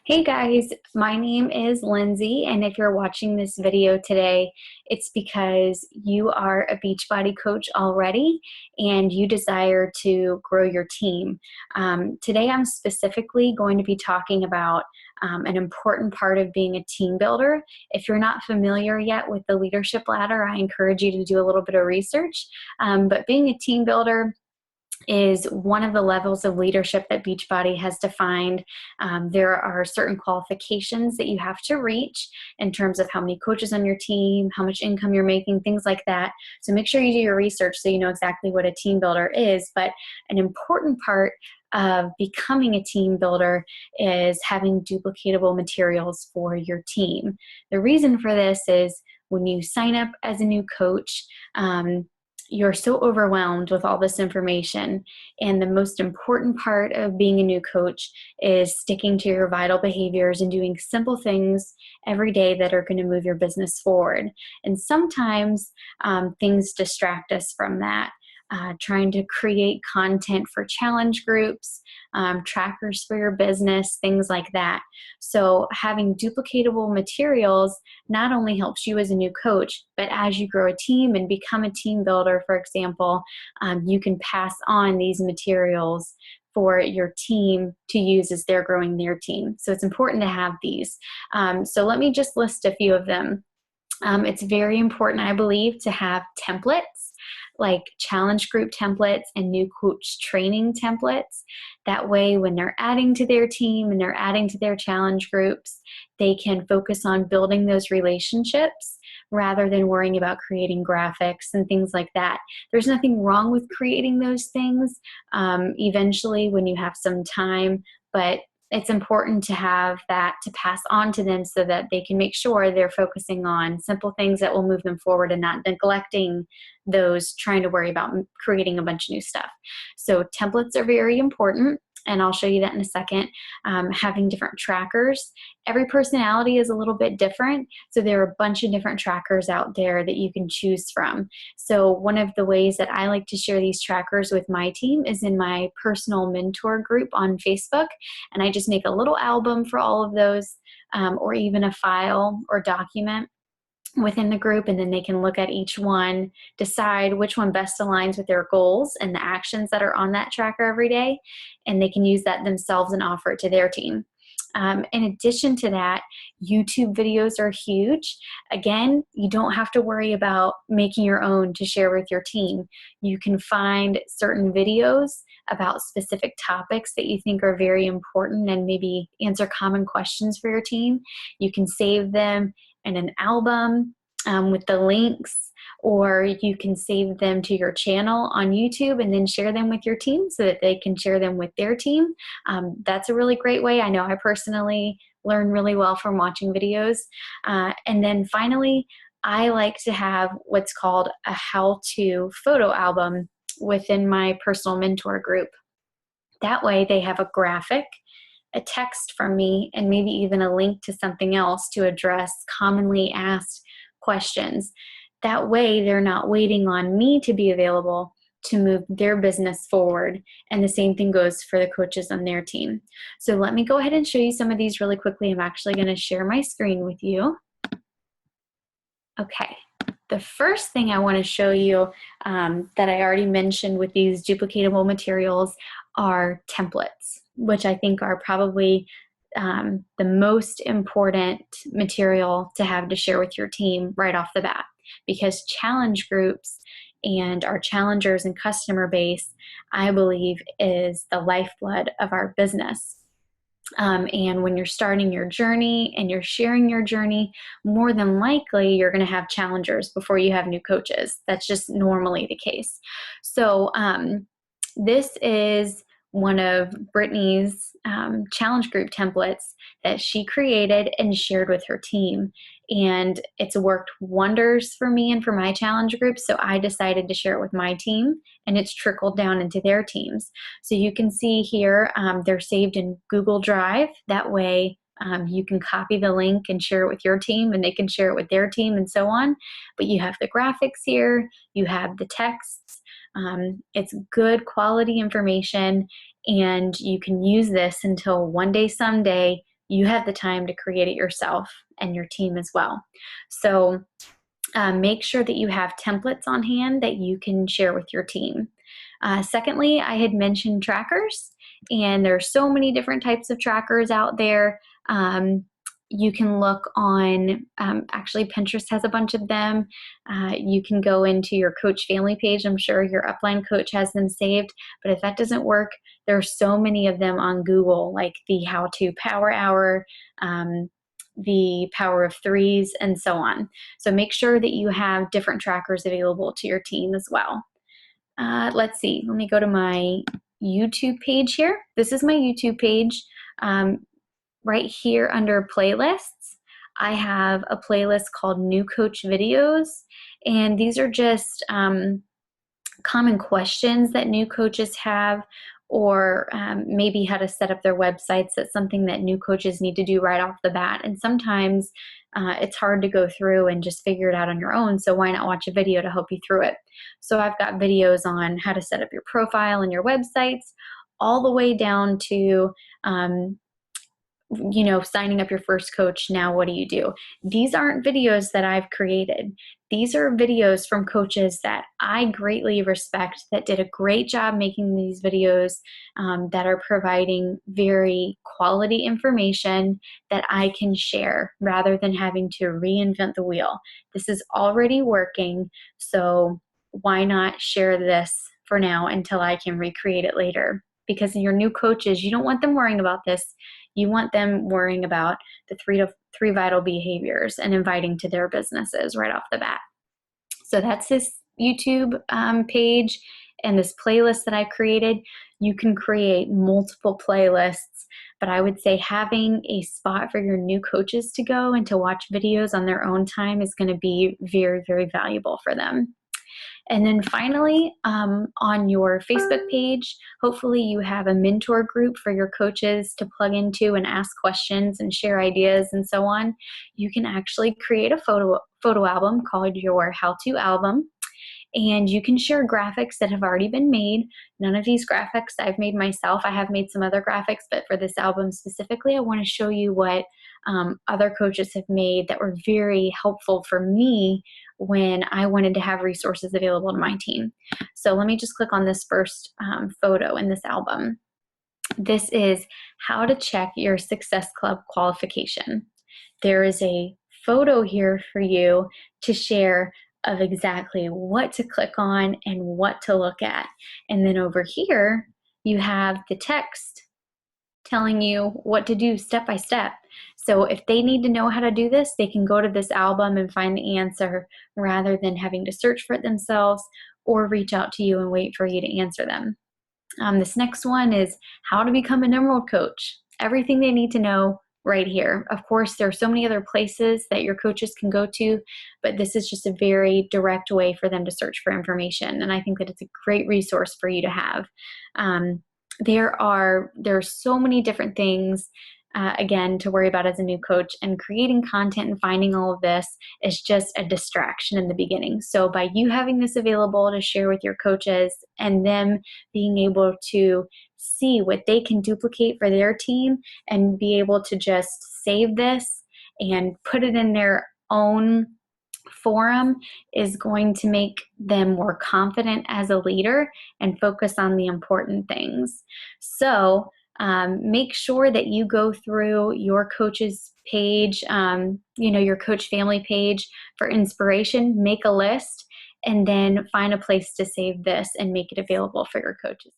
Hey guys, my name is Lindsay, and if you're watching this video today, it's because you are a Beachbody coach already and you desire to grow your team. Today I'm specifically going to be talking about an important part of being a team builder. If you're not familiar yet with the leadership ladder, I encourage you to do a little bit of research. But being a team builder is one of the levels of leadership that Beachbody has defined. There are certain qualifications that you have to reach in terms of how many coaches on your team, how much income you're making, things like that. So make sure you do your research so you know exactly what a team builder is. But an important part of becoming a team builder is having duplicatable materials for your team. The reason for this is when you sign up as a new coach, you're so overwhelmed with all this information. And the most important part of being a new coach is sticking to your vital behaviors and doing simple things every day that are going to move your business forward. And sometimes things distract us from that. Trying to create content for challenge groups, trackers for your business, things like that. So having duplicatable materials not only helps you as a new coach, but as you grow a team and become a team builder, for example, you can pass on these materials for your team to use as they're growing their team. So it's important to have these. So let me just list a few of them. It's very important, I believe, to have templates like challenge group templates and new coach training templates. That way, when they're adding to their team and they're adding to their challenge groups, they can focus on building those relationships rather than worrying about creating graphics and things like that. There's nothing wrong with creating those things eventually when you have some time, but it's important to have that to pass on to them so that they can make sure they're focusing on simple things that will move them forward and not neglecting those trying to worry about creating a bunch of new stuff. So templates are very important, and I'll show you that in a second. Having different trackers. Every personality is a little bit different, so there are a bunch of different trackers out there that you can choose from. So one of the ways that I like to share these trackers with my team is in my personal mentor group on Facebook, and I just make a little album for all of those, or even a file or document within the group, and then they can look at each one, decide which one best aligns with their goals and the actions that are on that tracker every day, and they can use that themselves and offer it to their team. In addition to that, YouTube videos are huge. Again, you don't have to worry about making your own to share with your team. You can find certain videos about specific topics that you think are very important and maybe answer common questions for your team. You can save them in an album with the links, or you can save them to your channel on YouTube and then share them with your team so that they can share them with their team. That's a really great way. I know I personally learn really well from watching videos. And then finally, I like to have what's called a how-to photo album within my personal mentor group. That way they have a graphic, a text from me, and maybe even a link to something else to address commonly asked questions. That way they're not waiting on me to be available to move their business forward. And the same thing goes for the coaches on their team. So let me go ahead and show you some of these really quickly. I'm actually going to share my screen with you. Okay. The first thing I want to show you that I already mentioned with these duplicatable materials are templates, which I think are probably the most important material to have to share with your team right off the bat, because challenge groups and our challengers and customer base, I believe, is the lifeblood of our business. And when you're starting your journey and you're sharing your journey, more than likely you're going to have challengers before you have new coaches. That's just normally the case. So this is one of Brittany's challenge group templates that she created and shared with her team. And it's worked wonders for me and for my challenge group. So I decided to share it with my team, and it's trickled down into their teams. So you can see here, they're saved in Google Drive. That way you can copy the link and share it with your team, and they can share it with their team, and so on. But you have the graphics here, you have the texts. It's good quality information, and you can use this until one day, someday, you have the time to create it yourself and your team as well. So make sure that you have templates on hand that you can share with your team. Secondly, I had mentioned trackers, and there's so many different types of trackers out there. You can look on, actually Pinterest has a bunch of them. You can go into your coach family page. I'm sure your upline coach has them saved, but if that doesn't work, there are so many of them on Google, like the How To Power Hour, the Power of Threes, and so on. So make sure that you have different trackers available to your team as well. Let's see, let me go to my YouTube page here. This is my YouTube page. Right here under playlists, I have a playlist called New Coach Videos, and these are just common questions that new coaches have, or maybe how to set up their websites. That's something that new coaches need to do right off the bat. And sometimes it's hard to go through and just figure it out on your own. So why not watch a video to help you through it? So I've got videos on how to set up your profile and your websites, all the way down to signing up your first coach. Now, what do you do? These aren't videos that I've created. These are videos from coaches that I greatly respect, that did a great job making these videos, that are providing very quality information that I can share rather than having to reinvent the wheel. This is already working, so why not share this for now until I can recreate it later? Because your new coaches, you don't want them worrying about this. You want them worrying about the three vital behaviors and inviting to their businesses right off the bat. So that's this YouTube page and this playlist that I created. You can create multiple playlists, but I would say having a spot for your new coaches to go and to watch videos on their own time is going to be very, very valuable for them. And then finally, on your Facebook page, hopefully you have a mentor group for your coaches to plug into and ask questions and share ideas and so on. You can actually create a photo album called your how-to album. And you can share graphics that have already been made. None of these graphics I've made myself. I have made some other graphics, but for this album specifically, I want to show you what other coaches have made that were very helpful for me when I wanted to have resources available to my team. So let me just click on this first photo in this album. This is how to check your Success Club qualification. There is a photo here for you to share of exactly what to click on and what to look at. And then over here, you have the text telling you what to do step by step. So if they need to know how to do this, they can go to this album and find the answer rather than having to search for it themselves or reach out to you and wait for you to answer them. This next one is how to become an Emerald coach. Everything they need to know right here. Of course, there are so many other places that your coaches can go to, but this is just a very direct way for them to search for information. And I think that it's a great resource for you to have. There are so many different things, again, to worry about as a new coach, and creating content and finding all of this is just a distraction in the beginning. So by you having this available to share with your coaches and them being able to see what they can duplicate for their team and be able to just save this and put it in their own forum is going to make them more confident as a leader and focus on the important things. So make sure that you go through your coach's page, your coach family page for inspiration, make a list, and then find a place to save this and make it available for your coaches.